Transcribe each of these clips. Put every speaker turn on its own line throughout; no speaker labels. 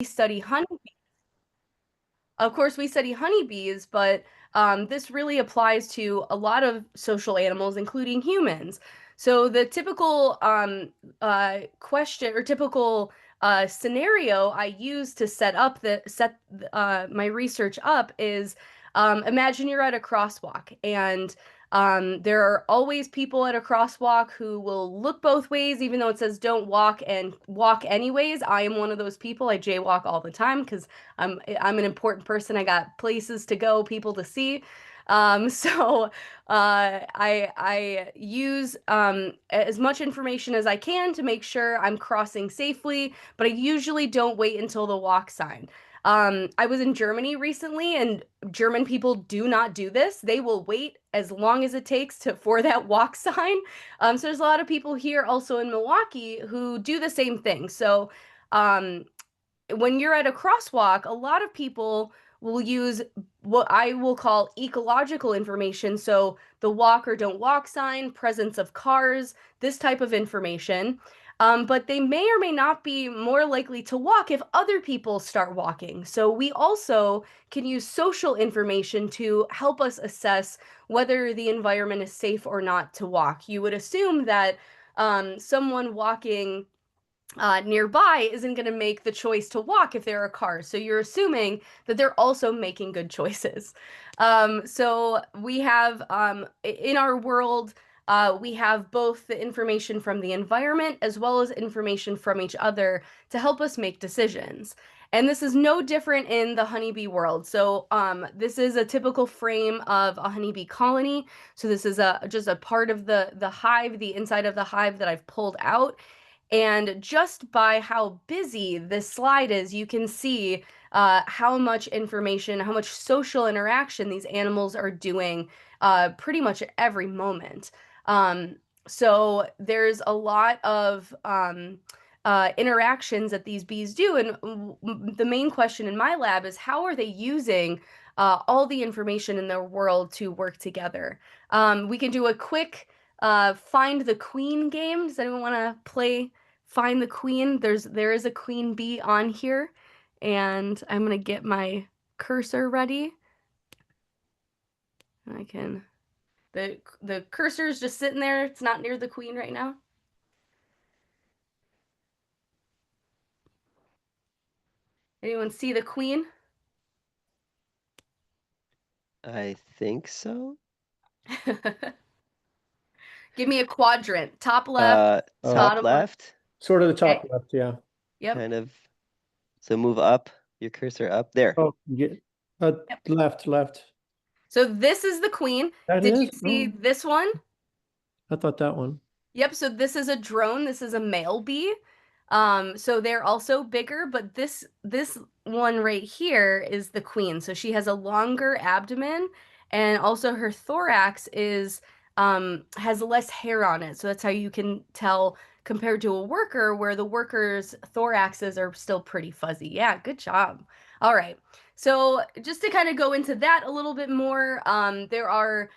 study honeybees. Of course, we study honeybees, but this really applies to a lot of social animals, including humans. So the typical question or typical scenario I use to set my research up is imagine you're at a crosswalk and there are always people at a crosswalk who will look both ways, even though it says don't walk and walk anyways. I am one of those people. I jaywalk all the time because I'm an important person. I got places to go, people to see. So I use as much information as I can to make sure I'm crossing safely, but I usually don't wait until the walk sign. I was in Germany recently, and German people do not do this. They will wait as long as it takes to for that walk sign. So there's a lot of people here also in Milwaukee who do the same thing. So um, when you're at a crosswalk, a lot of people will use what I will call ecological information. So the walk or don't walk sign, presence of cars, this type of information. But they may or may not be more likely to walk if other people start walking. So we also can use social information to help us assess whether the environment is safe or not to walk. You would assume that someone walking nearby isn't going to make the choice to walk if there are cars. So you're assuming that they're also making good choices. So we have in our world, we have both the information from the environment as well as information from each other to help us make decisions. And this is no different in the honeybee world. So this is a typical frame of a honeybee colony. So this is just a part of the hive, the inside of the hive that I've pulled out. And just by how busy this slide is, you can see how much information, how much social interaction these animals are doing pretty much at every moment. Um, so there's a lot of interactions that these bees do. And the main question in my lab is how are they using all the information in their world to work together? We can do a quick find the queen game. Does anyone want to play find the queen? There is a queen bee on here, and I'm gonna get my cursor ready. I can the cursor is just sitting there. It's not near the queen right now. Anyone see the queen?
I think so.
Give me a quadrant. Top left,
Oh,
Top
bottom left.
left,
sort of the
Okay.
top left, yeah.
Yep.
kind of. So move up your cursor up there.
Oh,
Yep.
left.
So this is the queen.
That
Did you
is?
see
Oh,
this one?
I thought that one.
Yep, so this is a drone. This is a male bee. So they're also bigger, but this one right here is the queen. So she has a longer abdomen and also her thorax is has less hair on it. So that's how you can tell compared to a worker where the workers' thoraxes are still pretty fuzzy. Yeah, good job. All right. So just to kind of go into that a little bit more, there are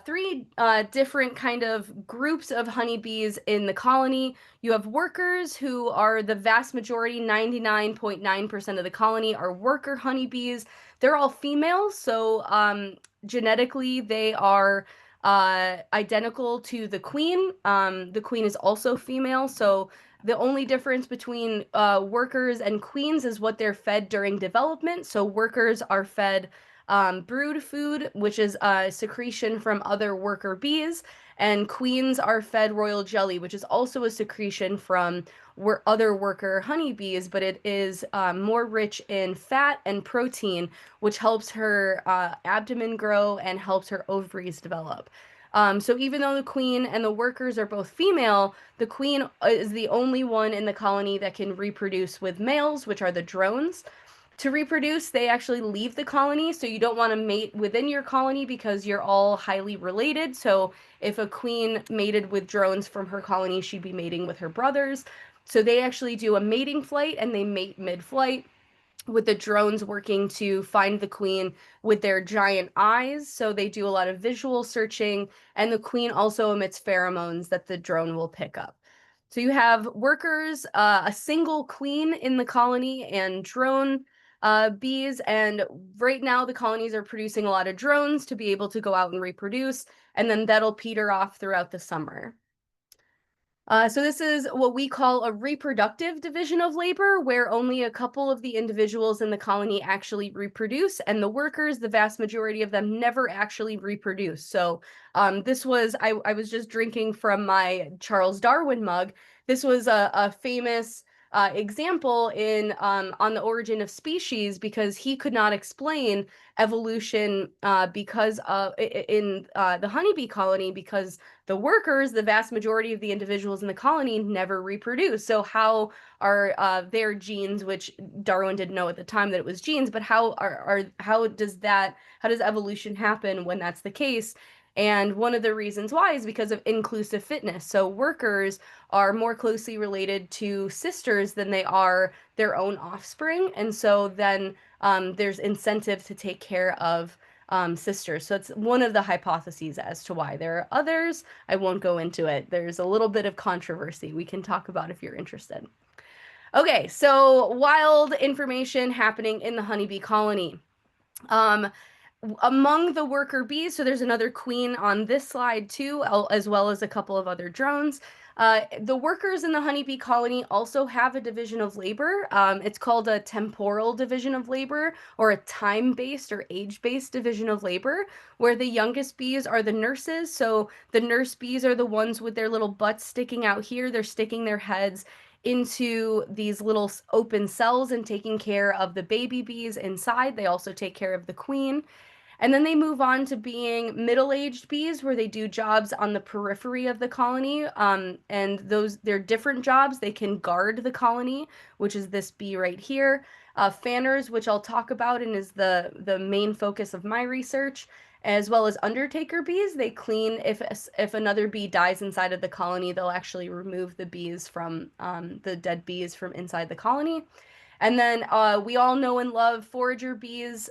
three different kind of groups of honeybees in the colony. You have workers who are the vast majority, 99.9% of the colony are worker honeybees. They're all females, so genetically they are identical to the queen. The queen is also female, so the only difference between workers and queens is what they're fed during development. So workers are fed brood food, which is a secretion from other worker bees, and queens are fed royal jelly, which is also a secretion from other worker honeybees, but it is more rich in fat and protein, which helps her abdomen grow and helps her ovaries develop. So even though the queen and the workers are both female, the queen is the only one in the colony that can reproduce with males, which are the drones. To reproduce, they actually leave the colony, so you don't want to mate within your colony because you're all highly related. So if a queen mated with drones from her colony, she'd be mating with her brothers. So they actually do a mating flight and they mate mid-flight with the drones working to find the queen with their giant eyes. So they do a lot of visual searching, and the queen also emits pheromones that the drone will pick up. So you have workers, a single queen in the colony, and drone bees. And right now, the colonies are producing a lot of drones to be able to go out and reproduce, and then that'll peter off throughout the summer. So this is what we call a reproductive division of labor, where only a couple of the individuals in the colony actually reproduce, and the workers, the vast majority of them, never actually reproduce. So this was, I was just drinking from my Charles Darwin mug. This was a famous example in on the origin of species, because he could not explain evolution because of in the honeybee colony, because the workers, the vast majority of the individuals in the colony, never reproduce. So how are their genes, which Darwin didn't know at the time that it was genes, but how does evolution happen when that's the case? And one of the reasons why is because of inclusive fitness. So workers are more closely related to sisters than they are their own offspring. And so then there's incentive to take care of sisters. So it's one of the hypotheses as to why. There are others. I won't go into it. There's a little bit of controversy we can talk about if you're interested. Okay, so wild information happening in the honeybee colony. Um, among the worker bees, so there's another queen on this slide too, as well as a couple of other drones. The workers in the honeybee colony also have a division of labor. It's called a temporal division of labor, or a time-based or age-based division of labor, where the youngest bees are the nurses. So the nurse bees are the ones with their little butts sticking out here. They're sticking their heads into these little open cells and taking care of the baby bees inside. They also take care of the queen. And then they move on to being middle-aged bees, where they do jobs on the periphery of the colony. And they're different jobs. They can guard the colony, which is this bee right here. Fanners, which I'll talk about and is the main focus of my research, as well as undertaker bees. They clean, if another bee dies inside of the colony, they'll actually remove the bees from the dead bees from inside the colony. And then we all know and love forager bees.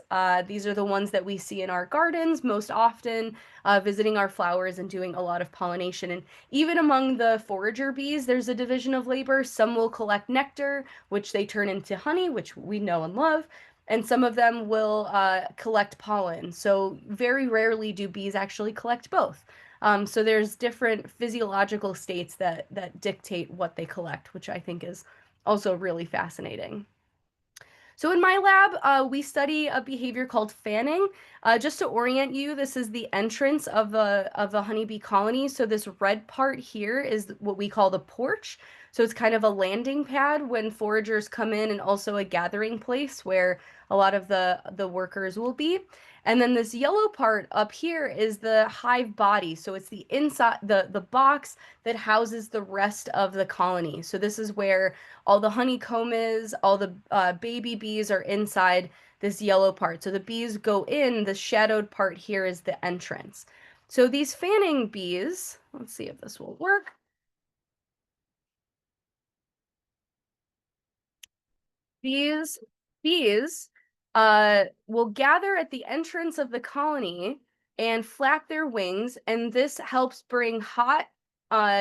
These are the ones that we see in our gardens most often, visiting our flowers and doing a lot of pollination. And even among the forager bees, there's a division of labor. Some will collect nectar, which they turn into honey, which we know and love. And some of them will collect pollen. So very rarely do bees actually collect both. So there's different physiological states that dictate what they collect, which I think is also really fascinating. So in my lab, we study a behavior called fanning. Just to orient you, this is the entrance of a honeybee colony. So this red part here is what we call the porch. So it's kind of a landing pad when foragers come in, and also a gathering place where a lot of the workers will be. And then this yellow part up here is the hive body. So it's the inside, the box that houses the rest of the colony. So this is where all the honeycomb is, all the baby bees are inside this yellow part. So the bees go in, the shadowed part here is the entrance. So these fanning bees, let's see if this will work. These bees will gather at the entrance of the colony and flap their wings, and this helps bring hot,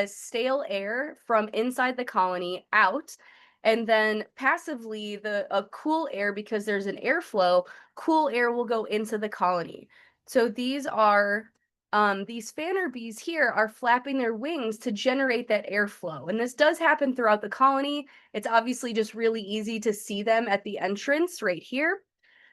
stale air from inside the colony out. And then passively, a cool air, because there's an airflow, cool air will go into the colony. So these fanner bees here are flapping their wings to generate that airflow. And this does happen throughout the colony. It's obviously just really easy to see them at the entrance right here.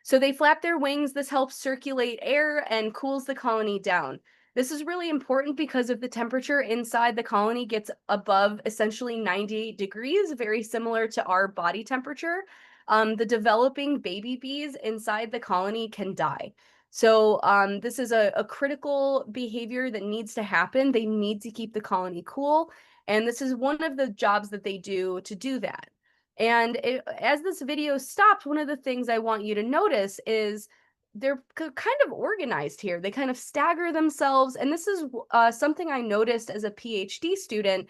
So they flap their wings. This helps circulate air and cools the colony down. This is really important because if the temperature inside the colony gets above essentially 98 degrees, very similar to our body temperature, the developing baby bees inside the colony can die. So this is a critical behavior that needs to happen. They need to keep the colony cool. And this is one of the jobs that they do to do that. And as this video stops, one of the things I want you to notice is they're kind of organized here. They kind of stagger themselves. And this is something I noticed as a PhD student,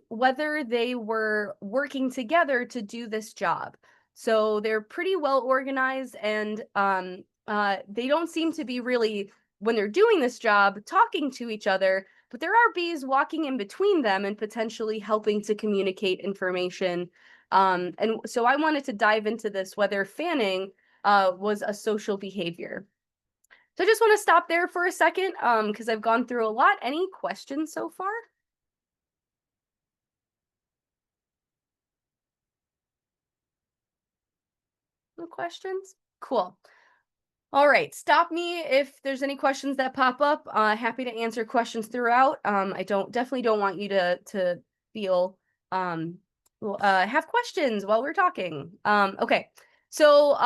whether they were working together to do this job. So they're pretty well organized, and they don't seem to be really, when they're doing this job, talking to each other, but there are bees walking in between them and potentially helping to communicate information. And so I wanted to dive into this, whether fanning was a social behavior. So I just want to stop there for a second because I've gone through a lot. Any questions so far? No questions? Cool. All right, stop me if there's any questions that pop up. Happy to answer questions throughout. I definitely don't want you to feel um have questions while we're talking. Okay. So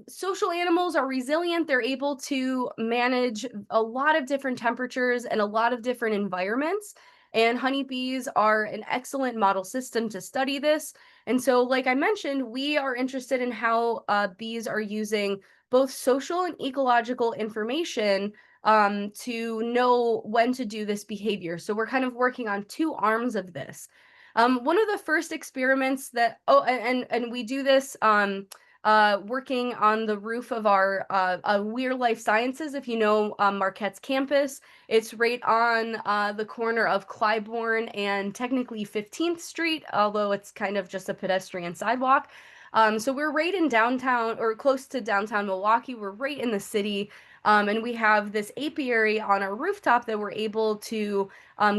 social animals are resilient. They're able to manage a lot of different temperatures and a lot of different environments. And honeybees are an excellent model system to study this. And so, like I mentioned, we are interested in how bees are using both social and ecological information to know when to do this behavior. So we're kind of working on two arms of this. One of the first experiments that, and we do this working on the roof of our Weir Life Sciences. If you know Marquette's campus, it's right on the corner of Clybourne and technically 15th Street, although it's kind of just a pedestrian sidewalk. So we're right in downtown or close to downtown Milwaukee. We're right in the city. And we have this apiary on our rooftop that we're able to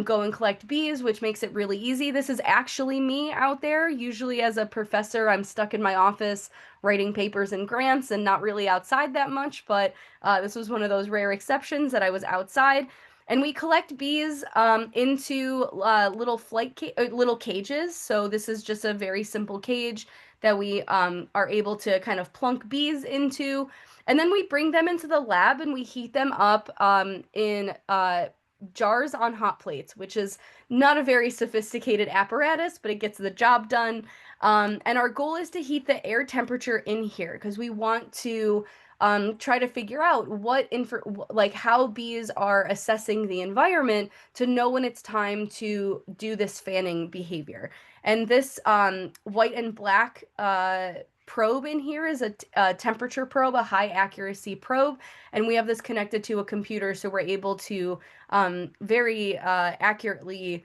go and collect bees, which makes it really easy. This is actually me out there. Usually, as a professor, I'm stuck in my office writing papers and grants and not really outside that much. But this was one of those rare exceptions that I was outside. And we collect bees into little cages. So this is just a very simple cage that we are able to kind of plunk bees into. And then we bring them into the lab and we heat them up in jars on hot plates, which is not a very sophisticated apparatus, but it gets the job done. And our goal is to heat the air temperature in here because we want to try to figure out like how bees are assessing the environment to know when it's time to do this fanning behavior. And this white and black probe in here is a temperature probe, a high accuracy probe, and we have this connected to a computer, so we're able to very accurately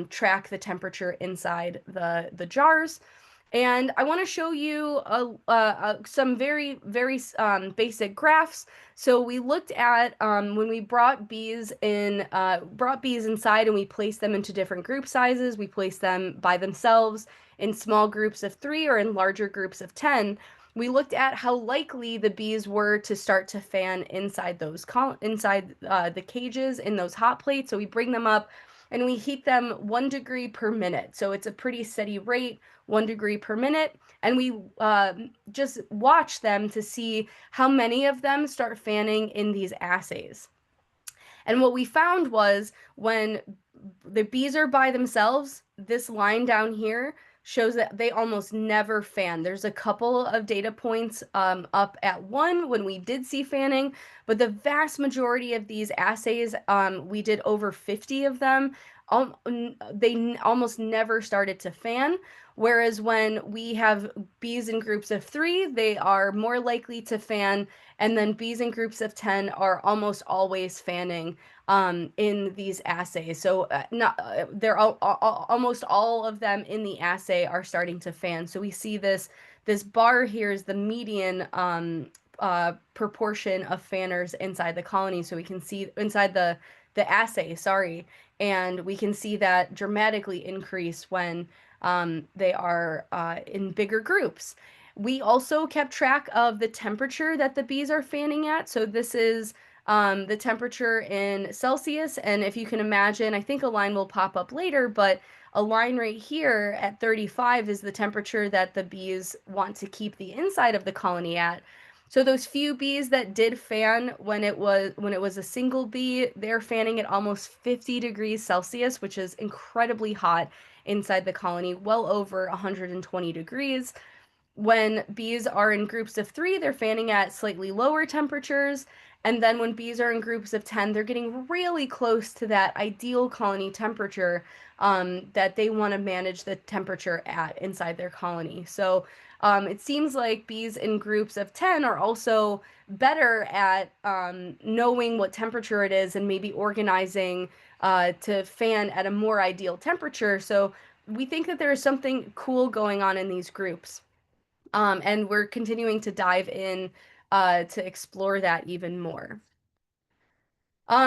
track the temperature inside the jars. And I want to show you some very basic graphs. So we looked at when we brought bees inside and we placed them into different group sizes. We placed them by themselves in small groups of 3 or in larger groups of 10. We looked at how likely the bees were to start to fan inside the cages in those hot plates. So we bring them up and we heat them 1 degree per minute. So it's a pretty steady rate, 1 degree per minute. And we just watch them to see how many of them start fanning in these assays. And what we found was when the bees are by themselves, this line down here shows that they almost never fan. There's a couple of data points up at 1 when we did see fanning, but the vast majority of these assays, we did over 50 of them. They almost never started to fan. Whereas when we have bees in groups of 3, they are more likely to fan, and then bees in groups of 10 are almost always fanning in these assays. So they're almost all of them in the assay are starting to fan. So we see this bar here is the median proportion of fanners inside the colony. So we can see inside the assay, sorry, and we can see that dramatically increase when they are in bigger groups. We also kept track of the temperature that the bees are fanning at. So this is the temperature in Celsius. And if you can imagine, I think a line will pop up later, but a line right here at 35 is the temperature that the bees want to keep the inside of the colony at. So those few bees that did fan when it was a single bee, they're fanning at almost 50 degrees Celsius, which is incredibly hot inside the colony, well over 120 degrees. When bees are in groups of 3, they're fanning at slightly lower temperatures. And then when bees are in groups of 10, they're getting really close to that ideal colony temperature that they want to manage the temperature at inside their colony. So It seems like bees in groups of 10 are also better at knowing what temperature it is and maybe organizing to fan at a more ideal temperature. So we think that there is something cool going on in these groups. And we're continuing to dive in to explore that even more.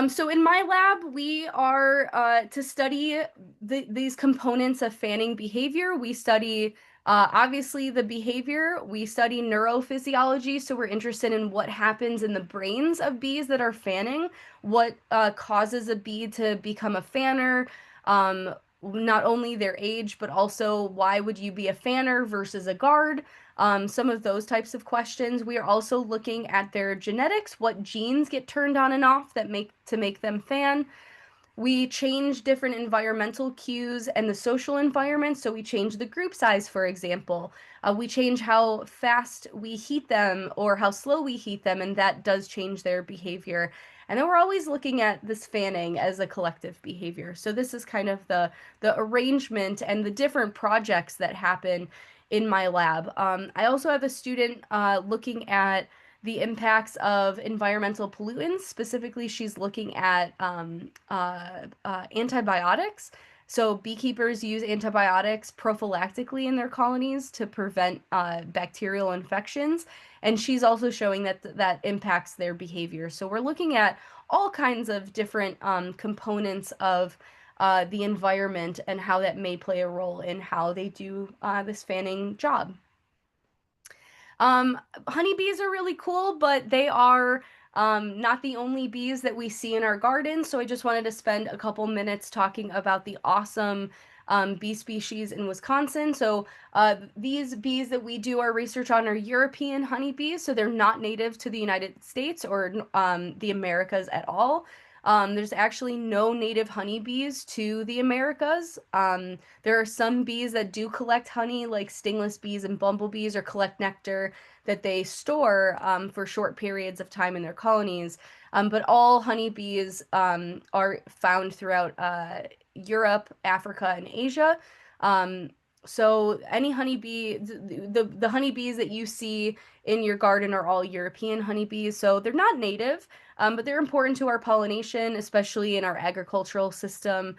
So in my lab, we are to study these components of fanning behavior. We study obviously the behavior. We study neurophysiology, so we're interested in what happens in the brains of bees that are fanning, what causes a bee to become a fanner, not only their age, but also why would you be a fanner versus a guard? Some of those types of questions. We are also looking at their genetics, what genes get turned on and off that make them fan. We change different environmental cues and the social environment. So we change the group size, for example. We change how fast we heat them or how slow we heat them, and that does change their behavior. And then we're always looking at this fanning as a collective behavior. So this is kind of the arrangement and the different projects that happen in my lab. I also have a student looking at the impacts of environmental pollutants. Specifically, she's looking at antibiotics. So beekeepers use antibiotics prophylactically in their colonies to prevent bacterial infections, and she's also showing that that impacts their behavior. So we're looking at all kinds of different components of the environment and how that may play a role in how they do this fanning job. Honeybees are really cool, but they are not the only bees that we see in our garden. So I just wanted to spend a couple minutes talking about the awesome bee species in Wisconsin. So these bees that we do our research on are European honeybees. So they're not native to the United States or the Americas at all. There's actually no native honeybees to the Americas. There are some bees that do collect honey, like stingless bees and bumblebees, or collect nectar that they store for short periods of time in their colonies. But all honeybees are found throughout Europe, Africa, and Asia. So any honeybee, the honeybees that you see in your garden are all European honeybees. So they're not native, but they're important to our pollination, especially in our agricultural system.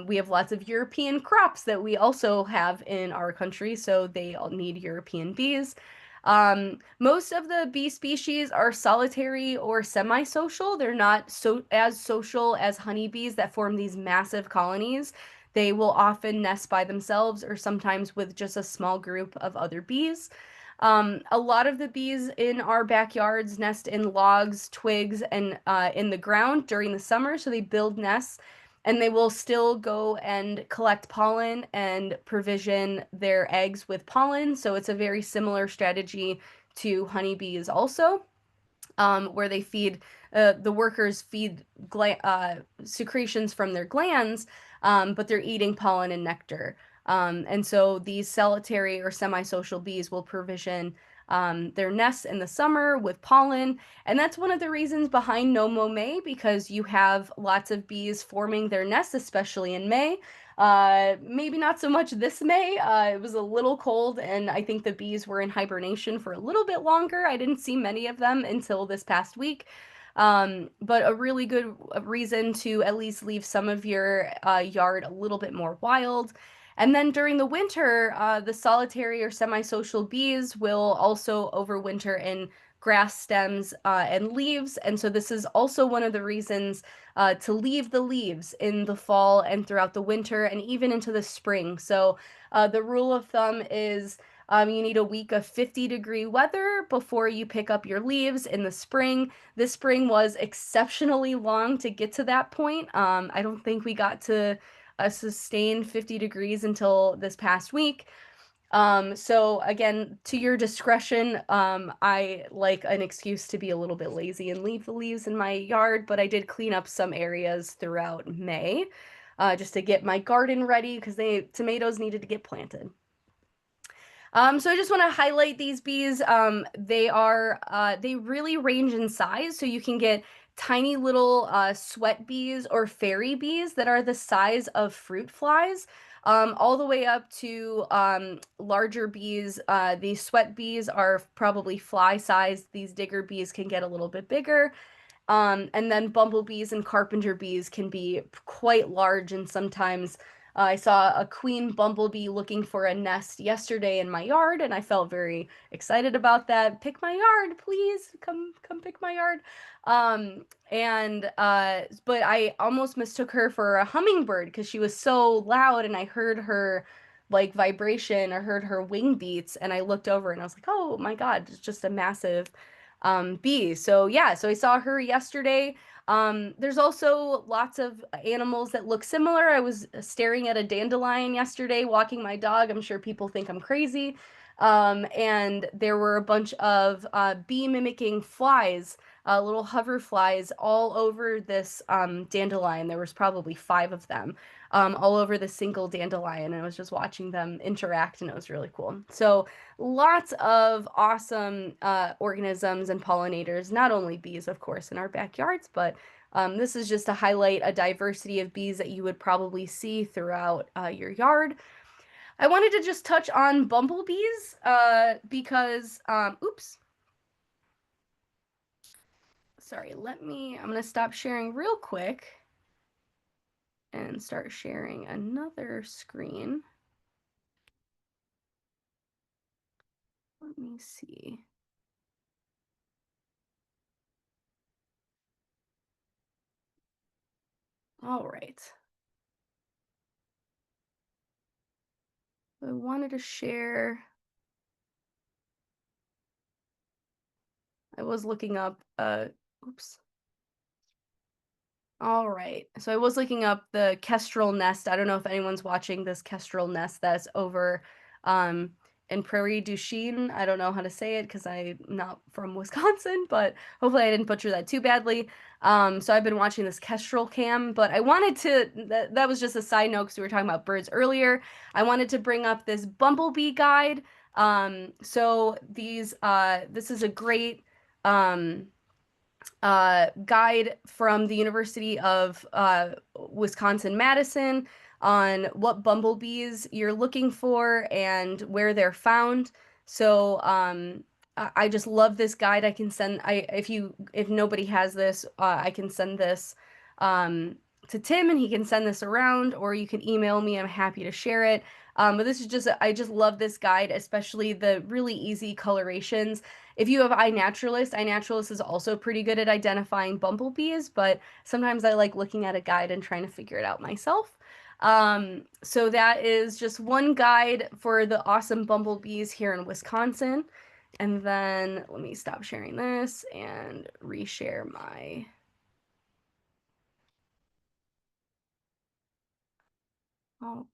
We have lots of European crops that we also have in our country, so they all need European bees. Most of the bee species are solitary or semi-social. They're not so as social as honeybees that form these massive colonies. They will often nest by themselves or sometimes with just a small group of other bees. A lot of the bees in our backyards nest in logs, twigs, and in the ground during the summer. So they build nests and they will still go and collect pollen and provision their eggs with pollen. So it's a very similar strategy to honeybees also, where they feed the workers feed secretions from their glands, but they're eating pollen and nectar. And so these solitary or semi-social bees will provision their nests in the summer with pollen. And that's one of the reasons behind No Mow May, because you have lots of bees forming their nests, especially in May. Maybe not so much this May. It was a little cold, and I think the bees were in hibernation for a little bit longer. I didn't see many of them until this past week. But a really good reason to at least leave some of your yard a little bit more wild. And then during the winter, the solitary or semi-social bees will also overwinter in grass stems and leaves. And so this is also one of the reasons to leave the leaves in the fall and throughout the winter and even into the spring. So the rule of thumb is you need a week of 50-degree weather before you pick up your leaves in the spring. This spring was exceptionally long to get to that point. I don't think we got to a sustained 50 degrees until this past week. So again, to your discretion, I like an excuse to be a little bit lazy and leave the leaves in my yard, but I did clean up some areas throughout May, just to get my garden ready because tomatoes needed to get planted. So I just want to highlight these bees. They really range in size. So you can get tiny little sweat bees or fairy bees that are the size of fruit flies. all the way up to larger bees. These sweat bees are probably fly sized. These digger bees can get a little bit bigger. And then bumblebees and carpenter bees can be quite large, and sometimes I saw a queen bumblebee looking for a nest yesterday in my yard, and I felt very excited about that. Pick my yard, please. Come pick my yard. But I almost mistook her for a hummingbird because she was so loud, and I heard her like vibration, I heard her wing beats, and I looked over and I was like, oh my God, it's just a massive bees. So yeah, so I saw her yesterday. There's also lots of animals that look similar. I was staring at a dandelion yesterday, walking my dog. I'm sure people think I'm crazy. And there were a bunch of bee mimicking flies, little hover flies all over this dandelion. There was probably 5 of them all over the single dandelion. And I was just watching them interact, and it was really cool. So lots of awesome organisms and pollinators, not only bees, of course, in our backyards, but this is just to highlight a diversity of bees that you would probably see throughout your yard. I wanted to just touch on bumblebees because, oops, sorry, I'm going to stop sharing real quick and start sharing another screen. Let me see. All right. I wanted to share. I was looking up, oops. All right. So I was looking up the kestrel nest. I don't know if anyone's watching this kestrel nest that's over um, in Prairie du Chien. I don't know how to say it because I'm not from Wisconsin, but hopefully I didn't butcher that too badly. So I've been watching this kestrel cam, but I wanted to, that was just a side note because we were talking about birds earlier. I wanted to bring up this bumblebee guide. This is a great, guide from the University of Wisconsin-Madison on what bumblebees you're looking for and where they're found. So I just love this guide. I can send I if nobody has this, I can send this um, to Tim and he can send this around, or you can email me. I'm happy to share it. But this is just I just love this guide, especially the really easy colorations. If you have iNaturalist, iNaturalist is also pretty good at identifying bumblebees, but sometimes I like looking at a guide and trying to figure it out myself. So that is just one guide for the awesome bumblebees here in Wisconsin. And then let me stop sharing this and reshare my. All right.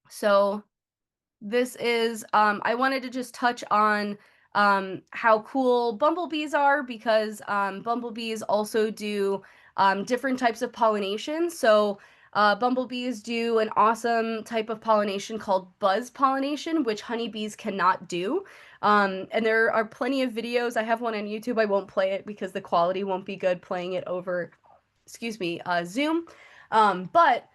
So this is, I wanted to just touch on how cool bumblebees are because bumblebees also do different types of pollination. So bumblebees do an awesome type of pollination called buzz pollination, which honeybees cannot do. And there are plenty of videos. I have one on YouTube. I won't play it because the quality won't be good playing it over, excuse me, Zoom. But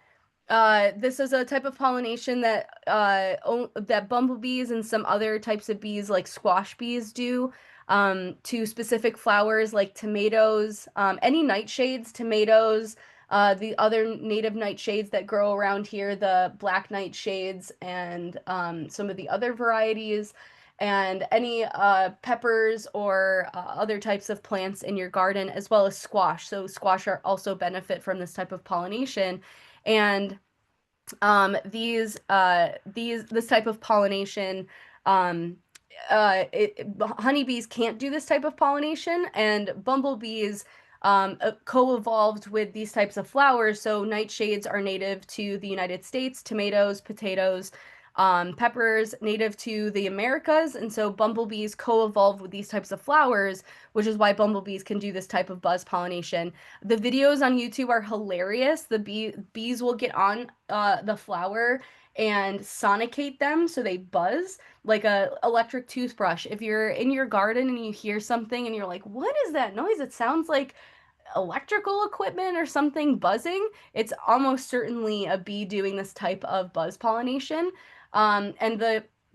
this is a type of pollination that that bumblebees and some other types of bees like squash bees do to specific flowers like tomatoes, any nightshades, tomatoes, the other native nightshades that grow around here, the black nightshades and some of the other varieties, and any peppers or other types of plants in your garden, as well as squash. So squash are also benefit from this type of pollination. And this type of pollination, um, honeybees can't do this type of pollination, and bumblebees co-evolved with these types of flowers. So nightshades are native to the United States, tomatoes, potatoes, peppers native to the Americas, and so bumblebees co-evolved with these types of flowers, which is why bumblebees can do this type of buzz pollination. The videos on YouTube are hilarious. The bees will get on the flower and sonicate them so they buzz like a electric toothbrush. If you're in your garden and you hear something and you're like, "What is that noise?" It sounds like electrical equipment or something buzzing, it's almost certainly a bee doing this type of buzz pollination. And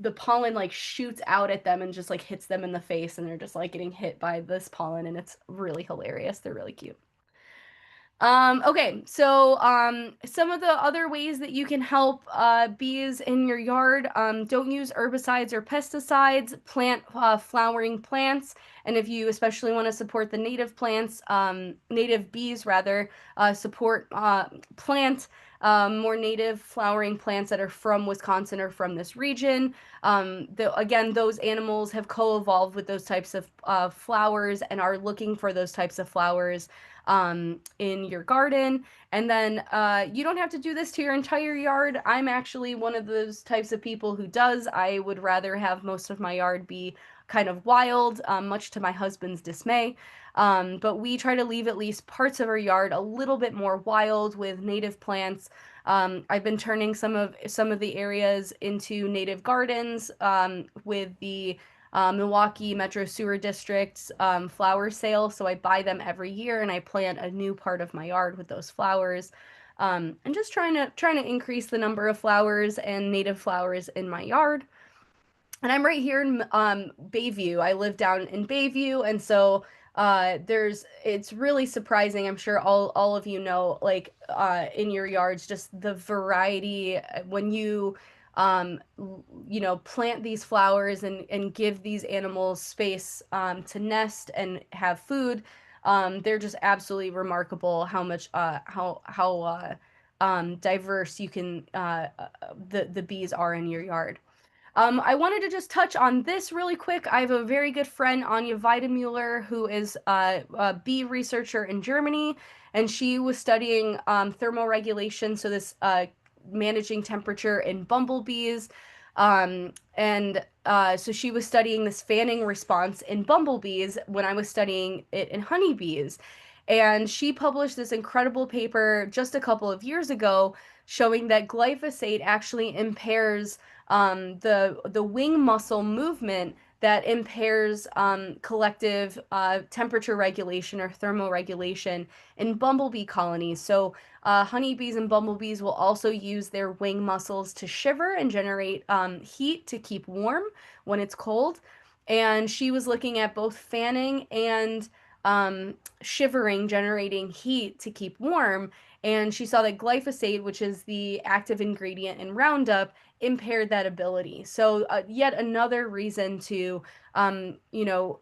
the pollen like shoots out at them and just like hits them in the face, and they're just like getting hit by this pollen, and it's really hilarious. They're really cute. Okay, so some of the other ways that you can help bees in your yard, don't use herbicides or pesticides, plant flowering plants, and if you especially want to support the native plants, native bees rather, support plant more native flowering plants that are from Wisconsin or from this region. Again, those animals have co-evolved with those types of flowers and are looking for those types of flowers in your garden. And then you don't have to do this to your entire yard. I'm actually one of those types of people who does. I would rather have most of my yard be kind of wild, much to my husband's dismay. But we try to leave at least parts of our yard a little bit more wild with native plants. I've been turning some of the areas into native gardens with the Milwaukee Metro Sewer District's flower sale. So I buy them every year and I plant a new part of my yard with those flowers. And just trying to increase the number of flowers and native flowers in my yard. And I'm right here in Bayview. I live down in Bayview, and so it's really surprising. I'm sure all of you know, like in your yards, just the variety when you plant these flowers and give these animals space to nest and have food. They're just absolutely remarkable how much how diverse you can the bees are in your yard. I wanted to just touch on this really quick. I have a very good friend, Anja Weidemuller, who is a bee researcher in Germany, and she was studying thermoregulation, so this managing temperature in bumblebees. So she was studying this fanning response in bumblebees when I was studying it in honeybees. And she published this incredible paper just a couple of years ago showing that glyphosate actually impairs the wing muscle movement that impairs collective temperature regulation or thermoregulation in bumblebee colonies. So honeybees and bumblebees will also use their wing muscles to shiver and generate heat to keep warm when it's cold. And she was looking at both fanning and shivering, generating heat to keep warm. And she saw that glyphosate, which is the active ingredient in Roundup, impaired that ability. So yet another reason to,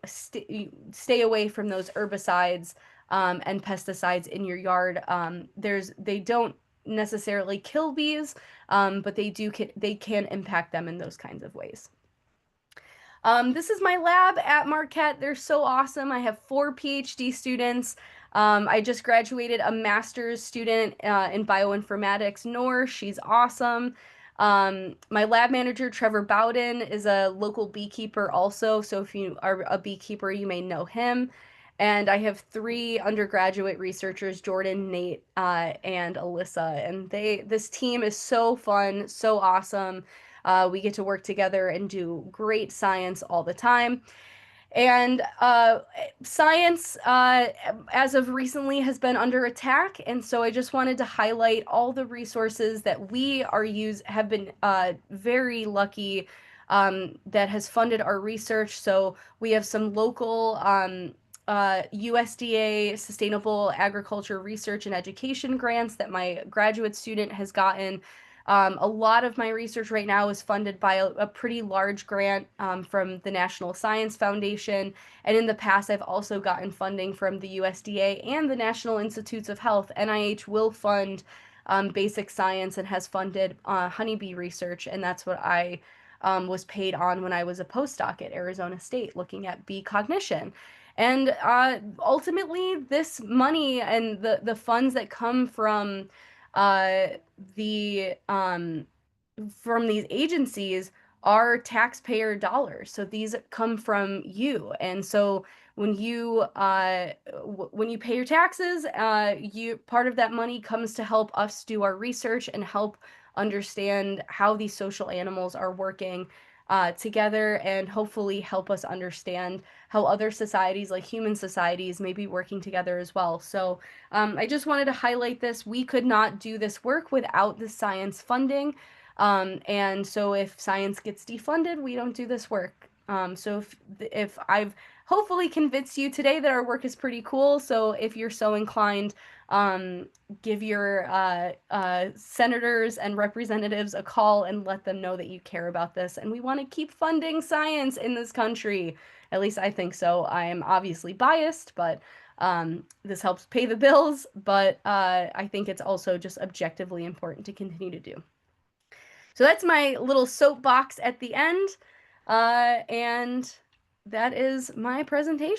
stay away from those herbicides and pesticides in your yard. They don't necessarily kill bees, but they can impact them in those kinds of ways. This is my lab at Marquette. They're so awesome. I have 4 PhD students. I just graduated a master's student in bioinformatics, Noor. She's awesome. My lab manager, Trevor Bowden, is a local beekeeper also. So if you are a beekeeper, you may know him. And I have 3 undergraduate researchers, Jordan, Nate, and Alyssa. And this team is so fun, so awesome. We get to work together and do great science all the time. And science, as of recently, has been under attack. And so I just wanted to highlight all the resources that have been very lucky that has funded our research. So we have some local USDA Sustainable Agriculture Research and Education grants that my graduate student has gotten. A lot of my research right now is funded by a pretty large grant from the National Science Foundation. And in the past, I've also gotten funding from the USDA and the National Institutes of Health. NIH will fund basic science and has funded honeybee research. And that's what I was paid on when I was a postdoc at Arizona State looking at bee cognition. And ultimately, this money and the funds that come uh, from these agencies are taxpayer dollars. So these come from you. And so when you pay your taxes, you part of that money comes to help us do our research and help understand how these social animals are working. together and hopefully help us understand how other societies, like human societies, may be working together as well. So I just wanted to highlight this. We could not do this work without the science funding. And so if science gets defunded, we don't do this work. So if I've hopefully convinced you today that our work is pretty cool, so if you're so inclined, give your senators and representatives a call and let them know that you care about this. And we want to keep funding science in this country. At least I think so. I am obviously biased, but this helps pay the bills. But I think it's also just objectively important to continue to do. So that's my little soapbox at the end. And that is my presentation.